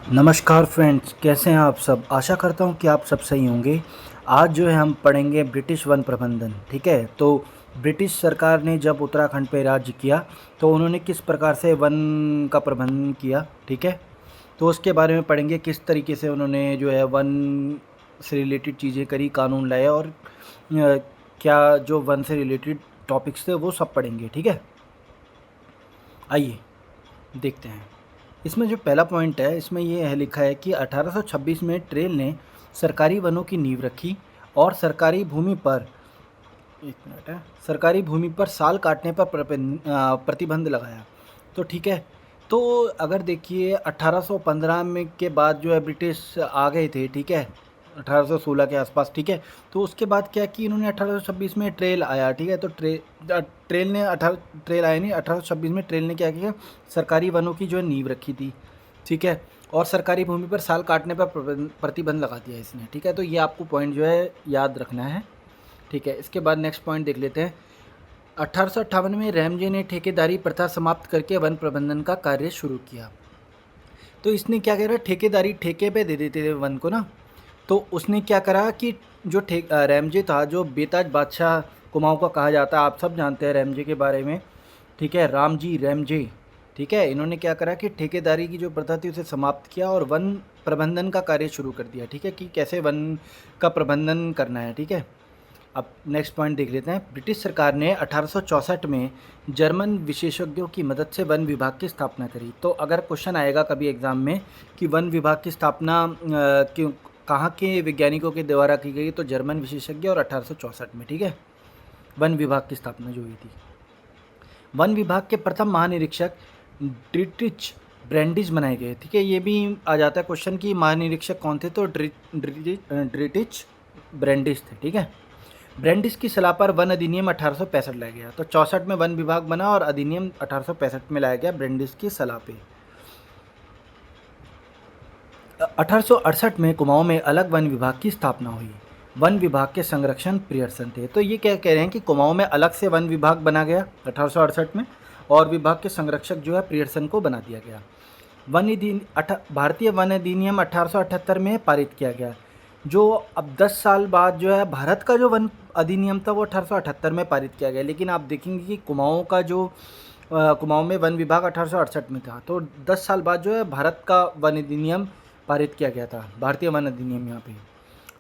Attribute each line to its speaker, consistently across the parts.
Speaker 1: नमस्कार फ्रेंड्स, कैसे हैं आप सब। आशा करता हूं कि आप सब सही होंगे। आज जो है हम पढ़ेंगे ब्रिटिश वन प्रबंधन। ठीक है, तो ब्रिटिश सरकार ने जब उत्तराखंड पे राज्य किया तो उन्होंने किस प्रकार से वन का प्रबंधन किया। ठीक है, तो उसके बारे में पढ़ेंगे, किस तरीके से उन्होंने जो है वन से रिलेटेड चीज़ें करी, कानून लाए और क्या जो वन से रिलेटेड टॉपिक्स थे वो सब पढ़ेंगे। ठीक है, आइए देखते हैं। इसमें जो पहला पॉइंट है, इसमें ये है लिखा है कि 1826 में ट्रेल ने सरकारी वनों की नींव रखी और सरकारी भूमि पर, एक मिनट है, सरकारी भूमि पर साल काटने पर प्रतिबंध लगाया। तो ठीक है, तो अगर देखिए 1815 में के बाद जो है ब्रिटिश आ गए थे। ठीक है, 1816 के आसपास। ठीक है, तो उसके बाद क्या कि इन्होंने 1826 में ट्रेल आया। ठीक है, तो ट्रेल ने ट्रेल आया नहीं, 1826 में ट्रेल ने क्या किया, सरकारी वनों की जो है नींव रखी थी। ठीक है, और सरकारी भूमि पर साल काटने पर प्रतिबंध लगा दिया इसने। ठीक है, तो ये आपको पॉइंट जो है याद रखना है। ठीक है, इसके बाद नेक्स्ट पॉइंट देख लेते हैं। 1858 में रैमजे ने ठेकेदारी प्रथा समाप्त करके वन प्रबंधन का कार्य शुरू किया। तो इसने क्या करा, ठेकेदारी ठेके पे दे देते थे वन को ना। तो उसने क्या करा कि जो रैमजे था, जो बेताज बादशाह कुमाऊं का कहा जाता है, आप सब जानते हैं रैमजे के बारे में। ठीक है, रामजी रैमजे। ठीक है, इन्होंने क्या करा कि ठेकेदारी की जो प्रथा थी उसे समाप्त किया और वन प्रबंधन का कार्य शुरू कर दिया। ठीक है, कि कैसे वन का प्रबंधन करना है। ठीक है, अब नेक्स्ट पॉइंट देख लेते हैं। ब्रिटिश सरकार ने 1864 में जर्मन विशेषज्ञों की मदद से वन विभाग की स्थापना करी। तो अगर क्वेश्चन आएगा कभी एग्ज़ाम में कि वन विभाग की स्थापना क्यों, कहाँ के वैज्ञानिकों के द्वारा की गई, तो जर्मन विशेषज्ञ और 1864 में। ठीक है, वन विभाग की स्थापना जो हुई थी। वन विभाग के प्रथम महानिरीक्षक ड्रिटिच ब्रैंडिस बनाए गए। ठीक है, ये भी आ जाता है क्वेश्चन कि महानिरीक्षक कौन थे, तो ड्रिटिच ब्रैंडिस थे। ठीक है, ब्रैंडिस की सलाह पर वन अधिनियम 1865 लाया गया। तो 64 में वन विभाग बना और अधिनियम 1865 में लाया गया ब्रैंडिस की सलाह पे। 1868 में कुमाऊं में अलग वन विभाग की स्थापना हुई। वन विभाग के संरक्षण प्रियर्सन थे। तो ये क्या कह रहे हैं कि कुमाऊं में अलग से वन विभाग बना गया 1868 में, और विभाग के संरक्षक जो है प्रियर्सन को बना दिया गया। भारतीय वन अधिनियम 1878 में पारित किया गया। जो अब 10 साल बाद जो है भारत का जो वन अधिनियम था वो 1878 में पारित किया गया। लेकिन आप देखेंगे कि कुमाऊं का जो कुमाऊं में वन विभाग 1868 में था, तो 10 साल बाद जो है भारत का वन अधिनियम पारित किया गया था, भारतीय वन अधिनियम। यहाँ पे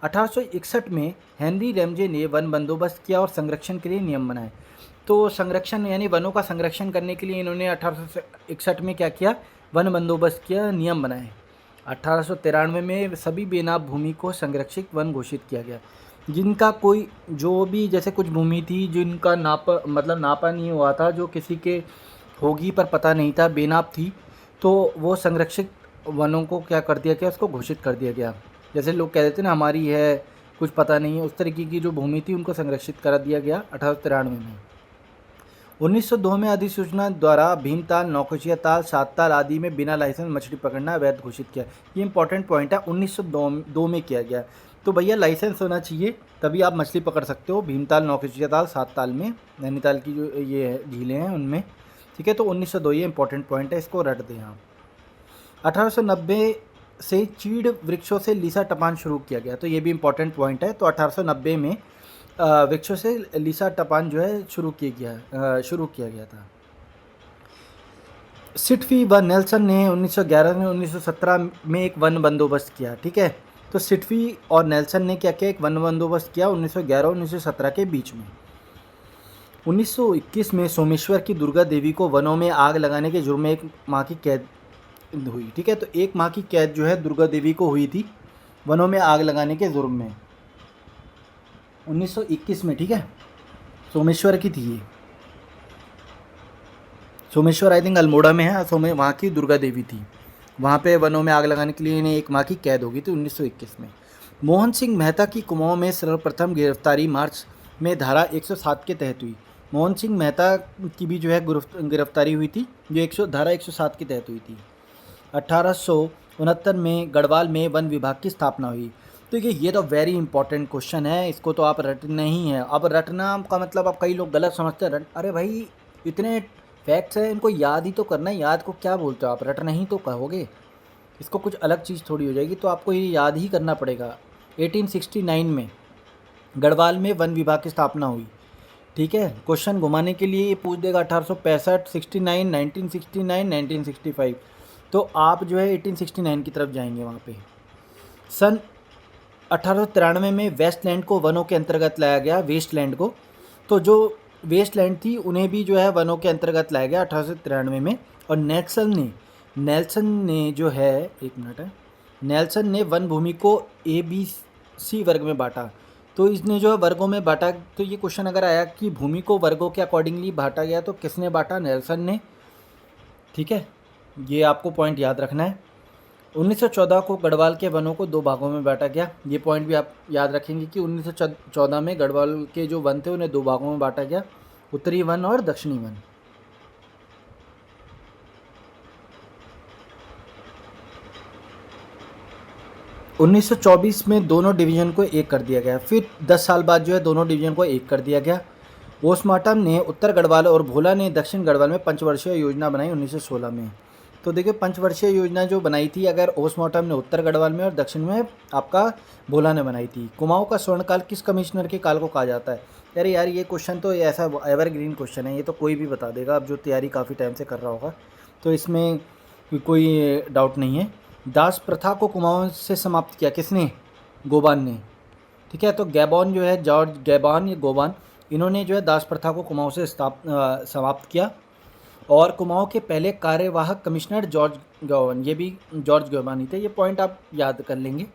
Speaker 1: 1861 में हेनरी रैमजे ने वन बंदोबस्त किया और संरक्षण के लिए नियम बनाए। तो संरक्षण यानी वनों का संरक्षण करने के लिए इन्होंने 1861 में क्या किया, वन बंदोबस्त किया, नियम बनाए। 1893 में सभी बेनाम भूमि को संरक्षित वन घोषित किया गया। जिनका कोई जो भी, जैसे कुछ भूमि थी जिनका नापा नहीं हुआ था, जो किसी के होगी पर पता नहीं था, बेनाप थी, तो वो संरक्षित वनों को क्या कर दिया गया, उसको घोषित कर दिया गया। जैसे लोग कह देते ना हमारी है, कुछ पता नहीं है, उस तरीके की जो भूमि थी उनको संरक्षित करा दिया गया 1893 में। 1902 में अधिसूचना द्वारा भीमताल, नौकुचिया ताल, सात ताल आदि में बिना लाइसेंस मछली पकड़ना अवैध घोषित किया। ये इंपॉर्टेंट पॉइंट है, 1902 में किया गया। तो भैया लाइसेंस होना चाहिए तभी आप मछली पकड़ सकते हो, भीमताल, नौकुचिया ताल, सात ताल में, नैनीताल की जो ये झीलें हैं उनमें। ठीक है, तो 1902 ये इंपॉर्टेंट पॉइंट है, इसको रट दें आप। 1890 से चीड़ वृक्षों से लीसा टपान शुरू किया गया। तो ये भी इंपॉर्टेंट पॉइंट है। तो 1890 में वृक्षों से लीसा टपान जो है शुरू किया गया था। सिटफी व नेल्सन ने 1911 में 1917 में एक वन बंदोबस्त किया। ठीक है, तो सिटफी और नेल्सन ने क्या किया, एक वन बंदोबस्त किया 1911 और 1917 के बीच में। 1921 में सोमेश्वर की दुर्गा देवी को वनों में आग लगाने के जुर्म में 1 माह की कैद हुई। ठीक है, तो 1 माह की कैद जो है दुर्गा देवी को हुई थी वनों में आग लगाने के जुर्म में, 1921 में। ठीक है, सोमेश्वर की थी ये। सोमेश्वर आई थिंक अल्मोड़ा में है, वहाँ की दुर्गा देवी थी। वहाँ पे वनों में आग लगाने के लिए इन्हें 1 माह की कैद होगी थी 1921 में। मोहन सिंह मेहता की कुमाऊं में सर्वप्रथम गिरफ्तारी मार्च में धारा 107 के तहत हुई। मोहन सिंह मेहता की भी जो है गिरफ्तारी हुई थी, जो धारा 107 के तहत हुई थी। 1869 में गढ़वाल में वन विभाग की स्थापना हुई। तो ये तो वेरी इंपॉर्टेंट क्वेश्चन है, इसको तो आप रटना ही है। अब रटना का मतलब, अब कई लोग गलत समझते हैं, अरे भाई इतने फैक्ट्स हैं इनको याद ही तो करना है, याद को क्या बोलते हो आप, रटना ही तो कहोगे। इसको कुछ अलग चीज़ थोड़ी हो जाएगी, तो आपको ये याद ही करना पड़ेगा। 1869 में गढ़वाल में वन विभाग की स्थापना हुई। ठीक है, क्वेश्चन घुमाने के लिए ये पूछ देगा 1865, 69, 1969, 1965। तो आप जो है 1869 की तरफ जाएंगे वहाँ पे। सन 1893 में वेस्टलैंड को वनों के अंतर्गत लाया गया, वेस्टलैंड को। तो जो वेस्टलैंड थी उन्हें भी जो है वनों के अंतर्गत लाया गया 1893 में। और नेल्सन ने जो है, एक मिनट है, नेल्सन ने वन भूमि को ABC वर्ग में बांटा। तो इसने जो है वर्गों में बांटा। तो ये क्वेश्चन अगर आया कि भूमि को वर्गों के अकॉर्डिंगली बांटा गया, तो किसने बांटा? नेल्सन ने। ठीक है, ये आपको पॉइंट याद रखना है। 1914 को गढ़वाल के वनों को 2 भागों में बांटा गया। ये पॉइंट भी आप याद रखेंगे कि 1914 में गढ़वाल के जो वन थे उन्हें 2 भागों में बांटा गया, उत्तरी वन और दक्षिणी वन। 1924 में दोनों डिवीज़न को एक कर दिया गया। फिर 10 साल बाद जो है दोनों डिवीज़न को एक कर दिया गया। पोस्टमार्टम ने उत्तर गढ़वाल और भोला ने दक्षिण गढ़वाल में पंचवर्षीय योजना बनाई 1916 में। तो देखिए, पंचवर्षीय योजना जो बनाई थी, अगर ओस्मार्टम ने उत्तर गढ़वाल में और दक्षिण में आपका भोला ने बनाई थी। कुमाऊं का स्वर्णकाल किस कमिश्नर के काल को कहा जाता है? यार ये क्वेश्चन तो ऐसा एवरग्रीन क्वेश्चन है, ये तो कोई भी बता देगा, अब जो तैयारी काफ़ी टाइम से कर रहा होगा, तो इसमें कोई डाउट नहीं है। दास प्रथा को कुमाऊं से समाप्त किया किसने? गोबान ने। ठीक है, तो गैबॉन जो है, जॉर्ज गैबान या गोबान, इन्होंने जो है दास प्रथा को कुमाऊं से समाप्त किया। और कुमाऊं के पहले कार्यवाहक कमिश्नर जॉर्ज गैबान, ये भी जॉर्ज गैबान ही थे। ये पॉइंट आप याद कर लेंगे।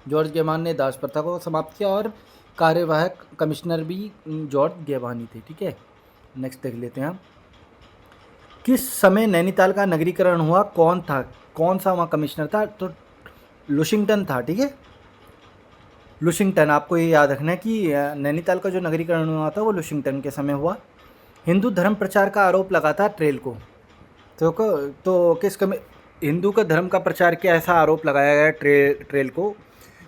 Speaker 1: जॉर्ज गैबान ने दास प्रथा को समाप्त किया और कार्यवाहक कमिश्नर भी जॉर्ज गैबान ही थे। ठीक है, नेक्स्ट देख लेते हैं हम। किस समय नैनीताल का नगरीकरण हुआ? कौन था, कौन सा वहाँ कमिश्नर था? तो लुशिंगटन था। ठीक है, लुशिंगटन, आपको ये याद रखना है कि नैनीताल का जो नगरीकरण हुआ था वो लुशिंगटन के समय हुआ। हिंदू धर्म प्रचार का आरोप लगा था ट्रेल को। तो किस हिंदू का धर्म का प्रचार किया, ऐसा आरोप लगाया गया ट्रेल को।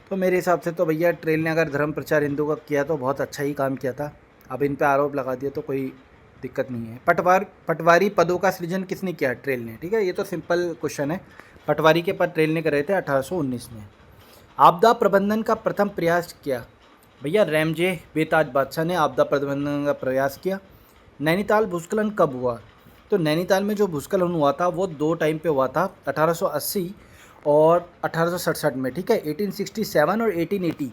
Speaker 1: तो मेरे हिसाब से तो भैया ट्रेल ने अगर धर्म प्रचार हिंदू का किया तो बहुत अच्छा ही काम किया था। अब इन पे आरोप लगा दिया तो कोई दिक्कत नहीं है। पटवारी पदों का सृजन किसने किया? ट्रेल ने। ठीक है, ये तो सिंपल क्वेश्चन है। पटवारी के पद ट्रेल ने करे थे 1819 में। आपदा प्रबंधन का प्रथम प्रयास किया? भैया रैमजे बेताज बादशाह ने आपदा प्रबंधन का प्रयास किया। नैनीताल भूस्खलन कब हुआ? तो नैनीताल में जो भूस्खलन हुआ था वो 2 टाइम पे हुआ था, 1880 और 1867 में। ठीक है, 1867 और 1880,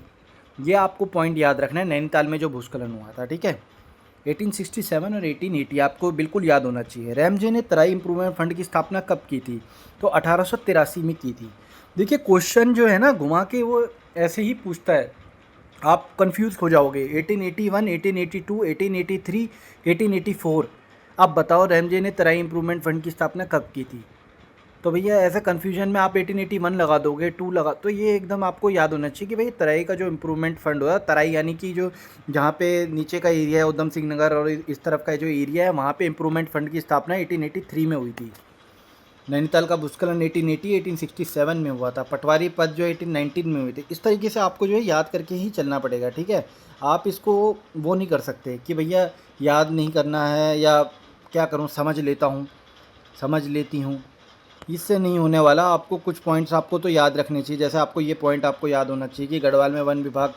Speaker 1: ये आपको पॉइंट याद रखना है। नैनीताल में जो भूस्खलन हुआ था, ठीक है, 1867 और 1880 आपको बिल्कुल याद होना चाहिए। रैमजे ने तराई इंप्रूवमेंट फंड की स्थापना कब की थी? तो 1883 में की थी। देखिए, क्वेश्चन जो है ना घुमा के वो ऐसे ही पूछता है, आप कंफ्यूज हो जाओगे। 1881, 1882, 1883, 1884, अब बताओ रैमजे ने तराई इंप्रूवमेंट फंड की स्थापना कब की थी? तो भैया ऐसा कन्फ्यूजन में आप 1881 लगा दोगे, 2 लगा, तो ये एकदम आपको याद होना चाहिए कि भाई तराई का जो इम्प्रूवमेंट फंड हुआ, तराई यानी कि जो जहाँ पे नीचे का एरिया है उधम सिंह नगर और इस तरफ का जो एरिया है वहाँ पे इम्प्रूवमेंट फंड की स्थापना 1883 में हुई थी। नैनीताल का भूस्खलन 1880, 1867 में हुआ था। पटवारी पद जो 1819 में हुए थे। इस तरीके से आपको जो है याद करके ही चलना पड़ेगा। ठीक है, आप इसको वो नहीं कर सकते कि भैया याद नहीं करना है या क्या करूँ, समझ लेता हूँ, समझ लेती हूँ, इससे नहीं होने वाला। आपको कुछ पॉइंट्स आपको तो याद रखने चाहिए। जैसे आपको ये पॉइंट आपको याद होना चाहिए कि गढ़वाल में वन विभाग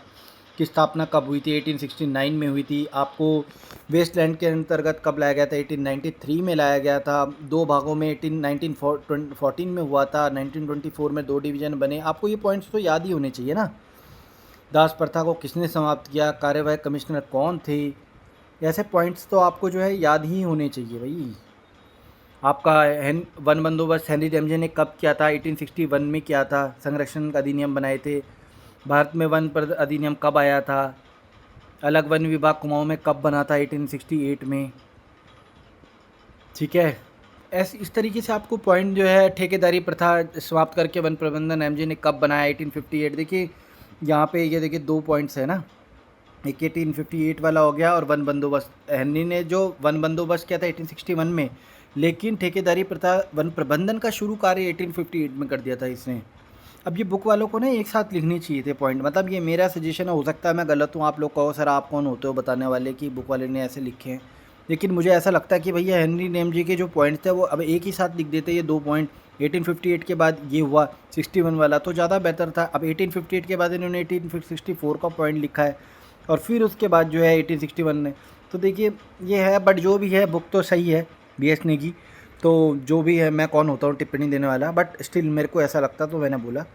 Speaker 1: की स्थापना कब हुई थी? 1869 में हुई थी। आपको वेस्टलैंड के अंतर्गत कब लाया गया था? 1893 में लाया गया था। 2 भागों में 1914 में हुआ था। 1924 में 2 डिवीज़न बने। आपको ये पॉइंट्स तो याद ही होने चाहिए ना। दास प्रथा को किसने समाप्त किया? कार्यवाहक कमिश्नर कौन थे? ऐसे पॉइंट्स तो आपको जो है याद ही होने चाहिए भाई। आपका वन बंदोबस्त हेनरी रैमजे ने कब किया था? 1861 में किया था। संरक्षण का अधिनियम बनाए थे। भारत में वन पर अधिनियम कब आया था? अलग वन विभाग कुमाऊं में कब बना था? 1868 में। ठीक है, इस तरीके से आपको पॉइंट जो है, ठेकेदारी प्रथा समाप्त करके वन प्रबंधन एमजे ने कब बनाया? 1858। देखिए यहाँ पे ये देखिए 2 पॉइंट्स है ना, एक 1858 वाला हो गया और वन बंदोबस्त। हेनरी ने जो वन बंदोबस्त किया था 1861 में, लेकिन ठेकेदारी प्रथा वन प्रबंधन का शुरू कार्य 1858 में कर दिया था इसने। अब ये बुक वालों को ना एक साथ लिखने चाहिए थे पॉइंट, मतलब ये मेरा सजेशन है, हो सकता है मैं गलत हूँ। आप लोग कहो सर आप कौन होते हो बताने वाले कि बुक वाले ने ऐसे लिखे हैं, लेकिन मुझे ऐसा लगता है कि भैया हेनरी रैमजे के जो पॉइंट्स थे वो अब एक ही साथ लिख देते, ये 2 पॉइंट 1858 के बाद ये हुआ 61 वाला, तो ज़्यादा बेहतर था। अब 1858 के बाद इन्होंने 1864 का पॉइंट लिखा है और फिर उसके बाद जो है 1861 ने, तो देखिए ये है। बट जो भी है बुक तो सही है BS ने की, तो जो भी है मैं कौन होता हूँ टिप्पणी देने वाला, बट स्टिल मेरे को ऐसा लगता तो मैंने बोला।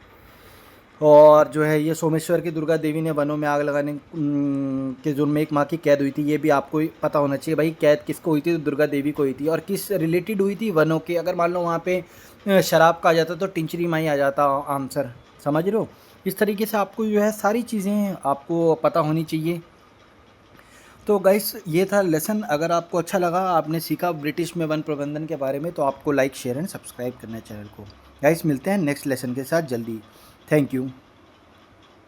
Speaker 1: और जो है ये सोमेश्वर की दुर्गा देवी ने वनों में आग लगाने के जुर्म में एक माह की कैद हुई थी, ये भी आपको ही पता होना चाहिए भाई। कैद किसको हुई थी? तो दुर्गा देवी को हुई थी। और किस रिलेटेड हुई थी? वनों के। अगर मान लो वहाँ पे शराब का आ जाता तो टिंचरी माई आ जाता आंसर, समझ रहे हो? इस तरीके से आपको जो है सारी चीज़ें आपको पता होनी चाहिए। तो गाइस ये था लेसन। अगर आपको अच्छा लगा, आपने सीखा ब्रिटिश में वन प्रबंधन के बारे में, तो आपको लाइक शेयर एंड सब्सक्राइब करना है चैनल को। गाइस मिलते हैं नेक्स्ट लेसन के साथ जल्दी। Thank you.